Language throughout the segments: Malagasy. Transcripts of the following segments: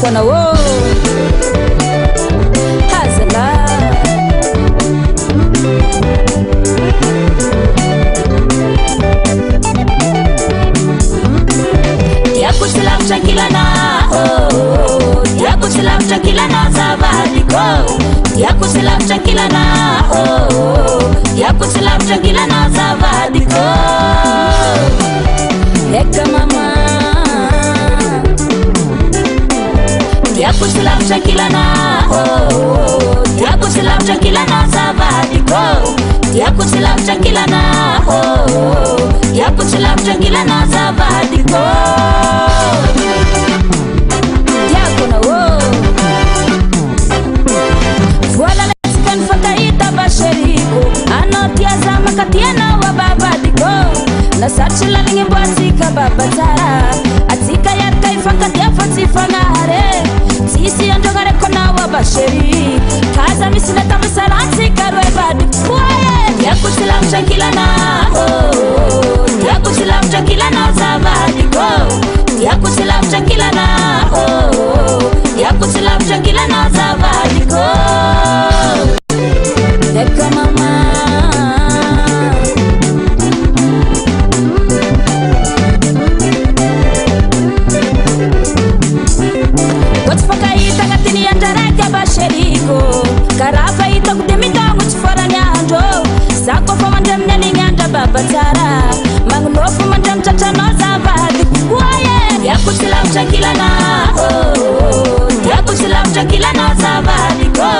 diakona o hazala diako silam tranquilana oh diako silam tranquilana zavadiko diako silam tranquilana oh diako silam tranquilana zavadiko eka mama diako silam tranquilana oh diako silam tranquilana zavadiko diako silam tranquilana oh diako silam tranquilana zavadiko diako na oh voilà la scan fataita basheriko anotia zama katiana wa babadiko na sachila ninge bwasika babatara atika ya taifa katia fatifangare sisi andogare kona wa basheri kaza misina tamisalansi karwe badi kwaye ya kusilam tranquilana oh ya kusilam tranquilana zavadiko ya kusilam tranquilana oh ya kusilam tranquilana zavadiko deka mama watfakaita katini yandaraka basheriko karafa ita kutemitangu chifaranyando sako famandamnya ninyanda babatara magnofu mandam tatanoza vadi waye yakusilam tranquilana oh yakusilam tranquilana zavadiko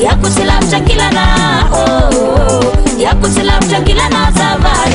yakusilam tranquilana oh yakusilam tranquilana zavadiko